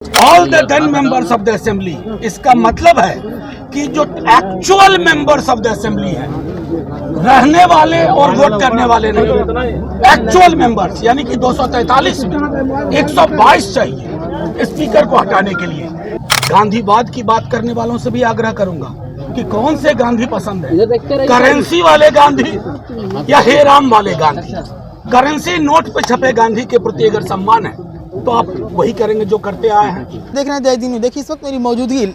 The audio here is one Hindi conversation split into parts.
All the 10 members of the assembly. इसका मतलब है कि जो actual members of the assembly हैं, रहने वाले और वोट करने वाले नहीं, एक्चुअल मेंबर्स, यानी कि 243 में 122 चाहिए स्पीकर को हटाने के लिए। गांधीवाद की बात करने वालों से भी आग्रह करूंगा कि कौन से गांधी पसंद है, करेंसी वाले गांधी या हे राम वाले गांधी। करेंसी नोट पे छपे गांधी के प्रति अगर सम्मान है तो आप वही करेंगे जो करते आए हैं। देख रहे हैं जय दिन। देखिए इस वक्त मेरी मौजूदगी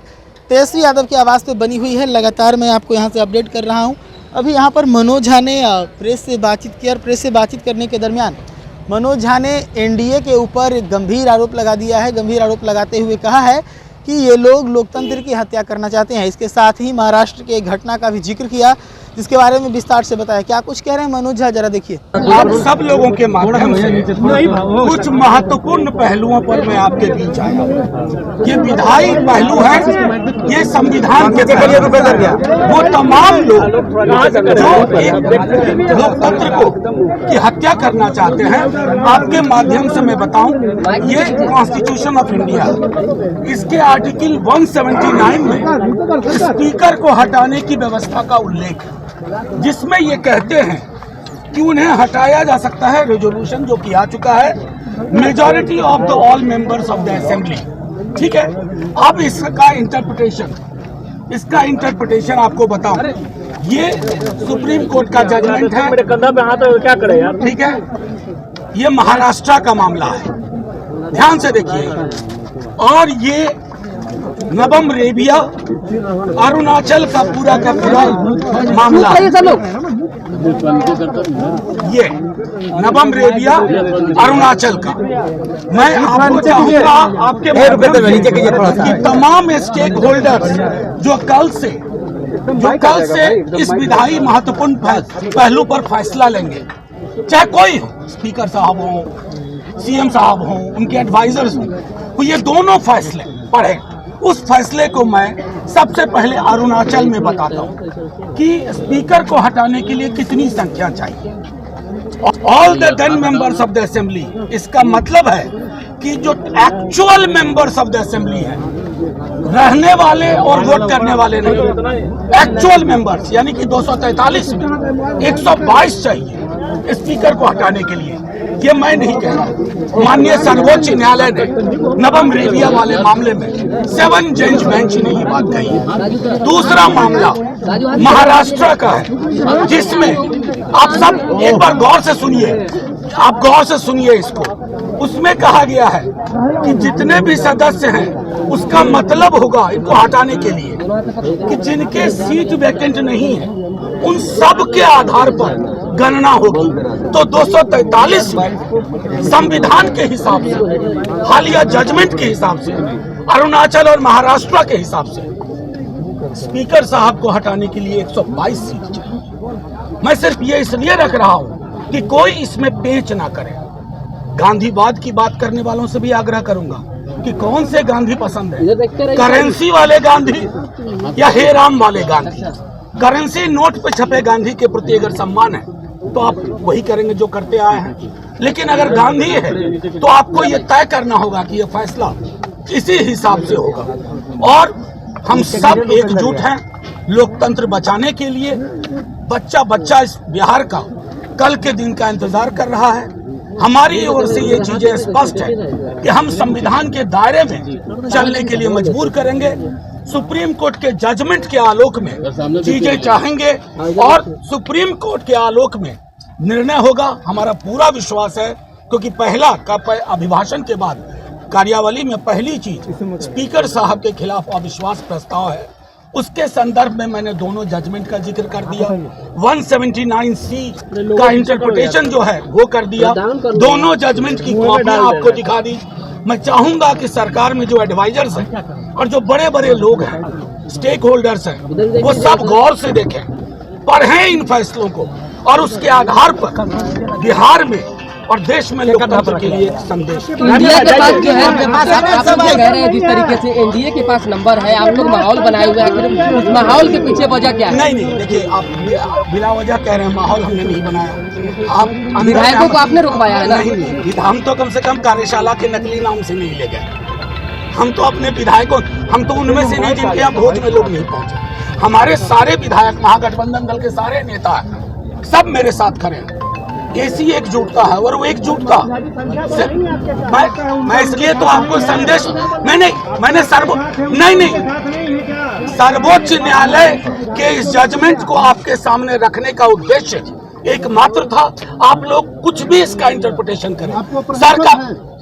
तेजस्वी यादव की आवाज़ पे बनी हुई है। लगातार मैं आपको यहाँ से अपडेट कर रहा हूँ। अभी यहाँ पर मनोज झा ने प्रेस से बातचीत की और प्रेस से बातचीत करने के दरमियान मनोज झा ने एनडीए के ऊपर गंभीर आरोप लगा दिया है। गंभीर आरोप लगाते हुए कहा है कि ये लोग लोकतंत्र की हत्या करना चाहते हैं। इसके साथ ही महाराष्ट्र के एक घटना का भी जिक्र किया, जिसके बारे में विस्तार से बताया। क्या कुछ कह रहे हैं मनोज झा, जरा देखिए। आप सब लोगों के माध्यम से कुछ महत्वपूर्ण पहलुओं पर मैं आपके बीच आया। ये विधायी पहलू है, ये संविधान के वो तमाम लोग जो एक लोकतंत्र को की हत्या करना चाहते हैं, आपके माध्यम से मैं बताऊं, ये कॉन्स्टिट्यूशन ऑफ इंडिया, इसके आर्टिकल 179 में स्पीकर को हटाने की व्यवस्था का उल्लेख है, जिसमें ये कहते हैं कि उन्हें हटाया जा सकता है। रेजोल्यूशन जो किया चुका है, majority of the all members of the assembly. ठीक है, अब इसका इंटरप्रिटेशन आपको बताऊं। ये सुप्रीम कोर्ट का जजमेंट है, क्या करे यार। ठीक है, ये महाराष्ट्र का मामला है, ध्यान से देखिए। और ये नबम रेबिया अरुणाचल का पूरा मामला है। ये नबम रेबिया अरुणाचल का, मैं आपको चाहूंगा आपके कि तमाम स्टेक होल्डर्स जो कल से इस विधायी महत्वपूर्ण पहलू पर फैसला लेंगे, चाहे कोई हो, स्पीकर साहब हो, सीएम साहब हो, उनके एडवाइजर्स हो, तो ये दोनों फैसले पढ़े। उस फैसले को मैं सबसे पहले अरुणाचल में बताता हूं कि स्पीकर को हटाने के लिए कितनी संख्या चाहिए। All the 10 members of the assembly. इसका मतलब है कि जो actual members of the assembly हैं, रहने वाले और वोट करने वाले नहीं, एक्चुअल मेंबर्स, यानी कि 243 में 122 चाहिए स्पीकर को हटाने के लिए। ये मैं नहीं कह रहा, माननीय सर्वोच्च न्यायालय ने नबम रेबिया वाले मामले में 7 जज बेंच ने ये बात कही है। दूसरा मामला महाराष्ट्र का है, जिसमें आप सब एक बार गौर से सुनिए, इसको। उसमें कहा गया है कि जितने भी सदस्य हैं, उसका मतलब होगा इनको हटाने के लिए कि जिनके सीट वैकेंट नहीं है, उन सब के आधार पर गणना होगी। तो 243 में संविधान के हिसाब से, हालिया जजमेंट के हिसाब से, अरुणाचल और महाराष्ट्र के हिसाब से स्पीकर साहब को हटाने के लिए 122 सीट चाहिए। मैं सिर्फ ये इसलिए रख रहा हूं कि कोई इसमें पेच ना करे। गांधीवाद की बात करने वालों से भी आग्रह करूंगा कि कौन से गांधी पसंद है, करेंसी वाले गांधी या हे राम वाले गांधी। करेंसी नोट पे छपे गांधी के प्रति अगर सम्मान है तो आप वही करेंगे जो करते आए हैं। लेकिन अगर गांधी है तो आपको ये तय करना होगा कि ये फैसला इसी हिसाब से होगा। और हम सब एकजुट हैं लोकतंत्र बचाने के लिए। बच्चा इस बिहार का कल के दिन का इंतजार कर रहा है। हमारी ओर से ये चीजें स्पष्ट है कि हम संविधान के दायरे में चलने के लिए मजबूर करेंगे। सुप्रीम कोर्ट के जजमेंट के आलोक में चीजें चाहेंगे और सुप्रीम कोर्ट के आलोक में निर्णय होगा। हमारा पूरा विश्वास है, क्योंकि पहला का अभिभाषण के बाद कार्यावली में पहली चीज स्पीकर साहब के खिलाफ अविश्वास प्रस्ताव है। उसके संदर्भ में मैंने दोनों जजमेंट का जिक्र कर दिया। 179C का इंटरप्रिटेशन जो है वो कर दिया। दोनों जजमेंट की कॉपी आपको दिखा दी। मैं चाहूंगा कि सरकार में जो एडवाइजर्स हैं और जो बड़े बड़े लोग हैं, स्टेक होल्डर्स हैं, वो सब गौर से देखें, पढ़ें इन फैसलों को, और उसके आधार पर बिहार में और देश में लोकतंत्र के लिए एक संदेश। इंडिया के पास जो है, आप कह रहे हैं जिस तरीके से एनडीए के पास नंबर है, आप लोग माहौल बनाए हुए हैं, उस माहौल के पीछे वजह क्या है? नहीं, देखिए, आप बिना वजह कह रहे हैं, माहौल हमने नहीं बनाया। आप विधायकों को आपने रुकवाया है ना? नहीं, हम तो कम से कम कार्यशाला के नकली नाम से नहीं ले गए। हम तो अपने विधायकों, हम तो उनमें से नहीं जिनके यहाँ भोज में लोग नहीं पहुंचे। हमारे सारे विधायक, महागठबंधन दल के सारे नेता सब मेरे साथ खड़े हैं। ऐसी एकजुटता है और वो एकजुटता मैं इसलिए तो आपको संदेश मैंने सर्वोच्च न्यायालय के इस जजमेंट को आपके सामने रखने का उद्देश्य एकमात्र था। आप लोग कुछ भी इसका इंटरप्रिटेशन करें।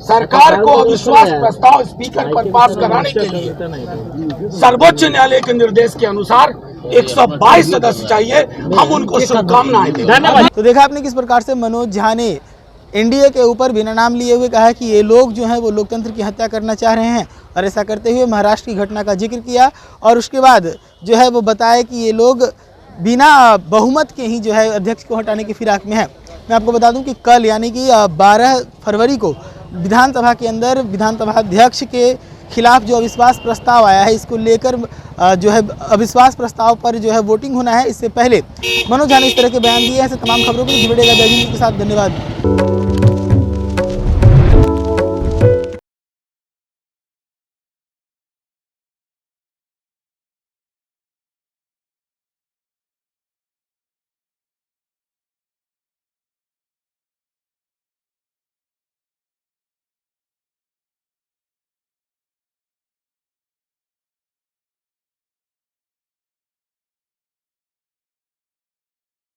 सरकार को अविश्वास प्रस्ताव स्पीकर पर पास कराने के लिए सर्वोच्च न्यायालय के निर्देश के अनुसार 122 सदस्य चाहिए। हम उनको शुभकामनाएं दें। तो देखा आपने किस प्रकार से मनोज झा ने एनडीए के ऊपर बिना नाम लिए हुए कहा कि ये लोग जो हैं वो लोकतंत्र की हत्या करना चाह रहे हैं, और ऐसा करते हुए महाराष्ट्र की घटना का जिक्र किया और उसके बाद जो है वो बताया कि ये लोग बिना बहुमत के ही जो है अध्यक्ष को हटाने की फिराक में है। मैं आपको बता दूं कि कल यानी कि 12 फरवरी को विधानसभा के अंदर विधानसभा अध्यक्ष के खिलाफ जो अविश्वास प्रस्ताव आया है, इसको लेकर जो है अविश्वास प्रस्ताव पर जो है वोटिंग होना है। इससे पहले मनोज झा ने इस तरह के बयान दिए हैं। ऐसे तमाम खबरों के लिए जुड़ेगा दैनिक के साथ। धन्यवाद।